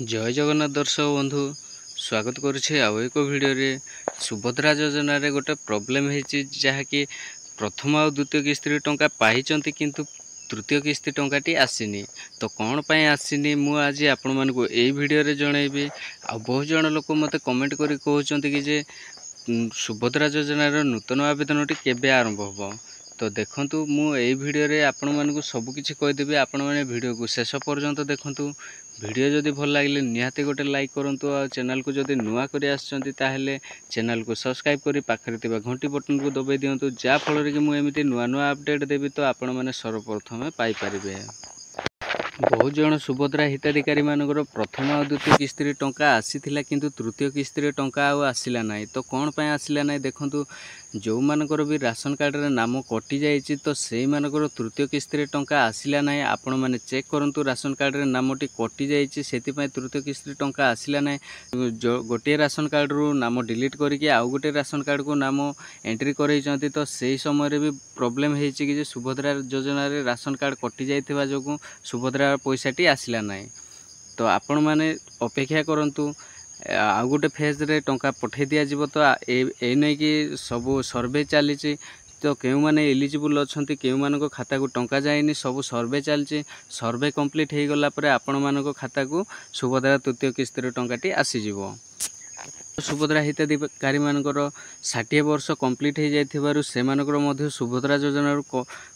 जय जगन्नाथ दर्शक बंधु स्वागत करुच्छे आउ एक भिडियो रे सुभद्रा योजना रे गोटे प्रॉब्लम है जहाँकि प्रथम आ द्वितीय किस्ती टंका पाई किंतु तृतीय किस्ती टंकाटी आसीनी। तो कौन पाई आसीनी मु आज आपण मानकु एई भिडियो रे जनइबी। आ बहुत जन लोक मते कमेंट करी कहउचंती कि जे सुभद्रा योजना रे नूतन आवेदनटी केबे आरंभ होबो। तो देखंतु मु एई भिडियो रे आपण मानकु सब किछि कहि देबी। आपण माने भिडियो को शेष पर्यंत देखंतु। भिडियो जदि भल लगे निहाती गोटे लाइक करंतु। आ चैनल को जदि नुआ करी आछंती ताहेले चैनल को सब्सक्राइब करी पाखरे थिबा घंटी बटन को दबाई दियंतु, जा फल कि मु एमिति नुआ नुआ अपडेट देबी तो आपण माने सर्वप्रथमे पाई परिबे। बहुत जन सुभद्रा हिताधिकारी मानकर प्रथम और द्वितीय किस्ती टंका आसीथिला किंतु तृतीय किस्ती टंका आसला ना। तो कौन पाई आसला ना देखंतु, जो मानकर भी राशन कार्ड रे नाम कटि जाइछि तो सेई मानकर तृतीय किस्ती टंका आसला ना। आपण माने चेक करंतु राशन कार्ड रे नामटी कटि जाइछि, सेति पय तृतीय किस्ती टंका आसला ना। जो गोटे राशन कार्ड रू नाम डिलीट करके आउ गोटे राशन कार्ड को नाम एंट्री करैछंती। तो सेई समय रे भी प्रॉब्लम हेछि कि जे सुभद्रा योजना रे राशन कार्ड कटि जाइथिबा जोगु सुभद्रा पैसाटी आसला ना। तो आपण माने अपेक्षा करंतु आ गोटे फेज रे टंका पठे दिया जिवो। तो ए नै कि सब सर्वे चली। तो केउ माने एलिजिबल अछंती, केउ मानको खाता को टंका जायनी, सब सर्वे चलछि। सर्वे कंप्लीट हे गला परे आपण मानको खाता को सुभद्रा तृतीय किस्ती रे टंकाटी आसी जिवो। सुभद्रा हिताधिकारी मानकर 60 वर्ष कंप्लीट हो जाइथिबारु सेमानकर मध्य सुभद्रा योजना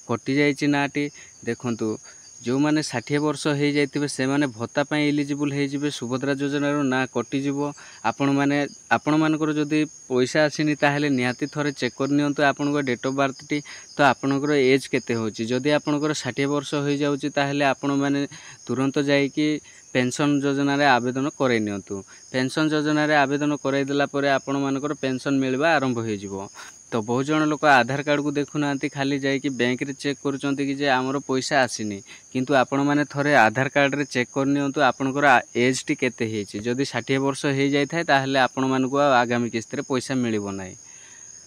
कटि जाइछि नाटी। देखंतु जो माने 60 वर्ष हो जाइथिबे से माने भत्ता पय एलिजिबल हो जिवे। सुभद्रा योजना रो ना कटि जिवो। आपण मानकर जदि पैसा आसीनी ताहेले निहाती थरे चेक कर नियंतु आपनको डेट ऑफ बर्थ टी। तो आपनकर एज केते होची, जदि आपनकर 60 वर्ष हो जाउची ताहेले आपण माने तुरंत जाई कि पेंशन योजना रे आवेदन करे नियंतु। पेंशन योजना रे आवेदन कराई देला परे आपण मानकर पेंशन मिलवा आरंभ हो जिवो। तो बहुत जन लोक आधार कार्ड को देखु नांती, खाली जाई कि बैंक रे चेक करूचंती कि जे हमरो पैसा आसीनी। किंतु आपण माने थरे आधार कार्ड रे चेक कर नियंतु आपनकर एज टी केते हेची। जदि 60 वर्ष हो जाय थाए ताहेले आपण मानकु आगामी किस्ती रे पैसा मिलिबो नाही।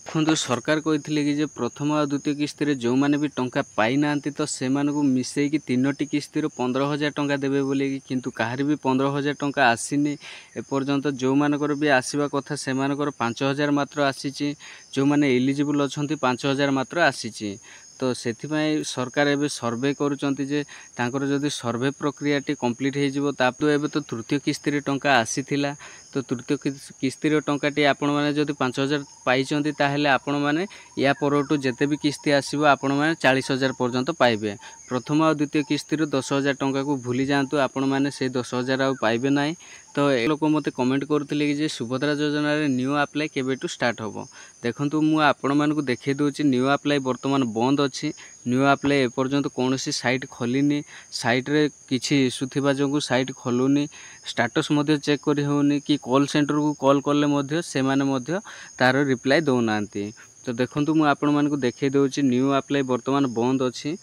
देखो सरकार कही कि प्रथम और द्वितीय किस्ती जो मैंने भी टंका पाई ना तो से मिसई कि 3टी किस्ती 15,000 टंका देवे बोले, किंतु कहार भी 15,000 टंका आसीनी एपर्यंत। जो मानकर भी आसवा कथा से 5,000 मात्र आसी। जो मैंने एलिजिबल अच्छा 5,000 मात्र आसी। तो सेथिपाई सरकार एबे सर्वे करूचंती जे तांकर जदि सर्वे प्रक्रिया टी कंप्लीट हे जिवो। तापर एबे तो तृतीय किस्ती रे टंका आसीथिला। तो तृतीय किस्ती रे टंका टी आपण माने जदि 5,000 पाइचंती ताहेले आपण माने या परटू जेते भी किस्ती आसीबो आपण माने 40,000 पर्यंत पाइबे। प्रथम और द्वितीय किस्ती रे 10,000 टंका को भूली जांतु, आपण माने से 10,000 आ पाइबे नाही। तो ए लोक मते कमेंट करथिले कि जे सुभद्रा योजना रे न्यू अप्लाई केबेटू स्टार्ट होबो। देखंतु मु आपण मानकु देखै दोछि न्यू अप्लाई वर्तमान बंद अछि। न्यू अप्लाई एपर्यंत कौनसी साइट खोलिनी। साइट रे किछि इश्यू थिबा जोगु साइट खोलुनी। स्टेटस मध्य चेक करि होउनी कि कॉल सेंटर को कॉल करले मध्य से माने मध्य तार रिप्लाई दउ नांती। तो देखंतु मु आपण मानकु देखै दोछि न्यू अप्लाई वर्तमान बंद अछि।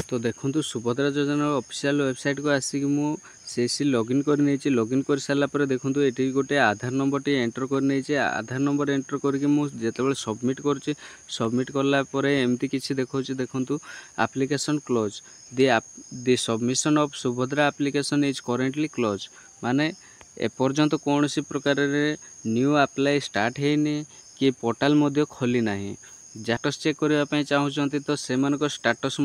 तो देखंतु सुभद्रा योजना ऑफिशियल वेबसाइट को आसिक मु से लॉगिन कर नेछि। लॉगिन कर साला पर देखंतु एठी गोटे आधार नंबर टी एंटर कर नेछि। आधार नंबर एंटर करके मु जेतेबेले सबमिट करछि, सबमिट करला परे एमती किछि देखौछि। देखंतु application close, the submission of Subhadra application is currently close. माने एपर्यंत कौन सी प्रकार रे न्यू अप्लाई स्टार्ट हेनी कि पोर्टल मध्य खोली नाही। स्टेटस चेक करने चाहूँगी तो से स्टेटस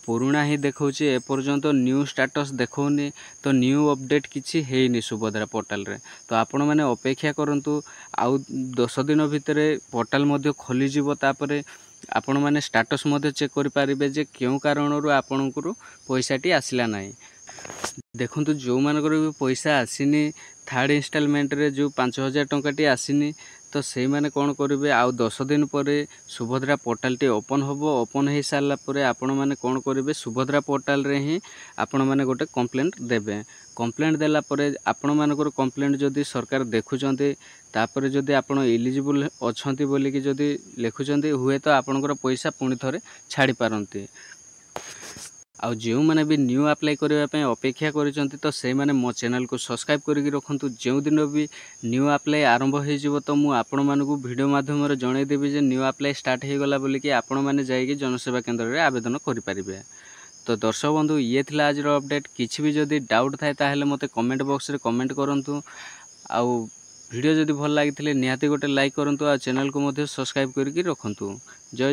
पुराणा ही देखौछि, एपर्यंत न्यू स्टेटस देखौनी। तो न्यू अपडेट किछि हेनी सुभद्रा पोर्टल रे। तो आपण माने अपेक्षा करंतु आउ 10 दिन भितर पोर्टल मध्य खोली जिवो। तापरे आपण माने स्टेटस मध्य चेक करि पारिबे जे केउ कारणरू आपणकर पैसाटी आसिला नाही। देखंतु जो मानकर भी पैसा आसीनी थर्ड इंस्टॉलमेंट रे जो 5,000 टंकाटी आसीनी, तो से माने कौन करेंगे आउ 10 दिन पर सुभद्रा पोर्टल टी ओपन होबो। ओपन हो सारा पर आपण माने कौन करेंगे सुभद्रा पोर्टल रे ही आपण माने गोटे कंप्लेंट देबे। कंप्लेंट देला परे आपण मानकर कंप्लेंट जदि सरकार देखुचंती, तापर जदि आपण एलिजिबल अछंती बोली कि जदि लिखुचंती हुए तो आपणकर पैसा पुणी थरे छाड़ी पारंती। आउ जो मैंने भी न्यू अप्लाई करने अपेक्षा करिसंती तो से माने मो चैनल को सब्सक्राइब करके रखंतु। जो दिन भी न्यू अप्लाई आरंभ हो जिवो तो मु आपण मानकु वीडियो माध्यम रे जणाई देबी जे न्यू अप्लाई स्टार्ट हो गला बोली कि आपण माने जाई कि जनसेवा केंद्र रे आवेदन करि परिबे। तो दर्शक बंधु ये थिला आज अपडेट। किसी भी जदि डाउट थाए ताहेले मते कमेंट बॉक्स रे कमेंट करंतु। आउ वीडियो जदि भल लागिथिले निहाती गोटे लाइक करंतु आ चैनल को मध्य सब्सक्राइब करके रखंतु। जय जगन्नाथ।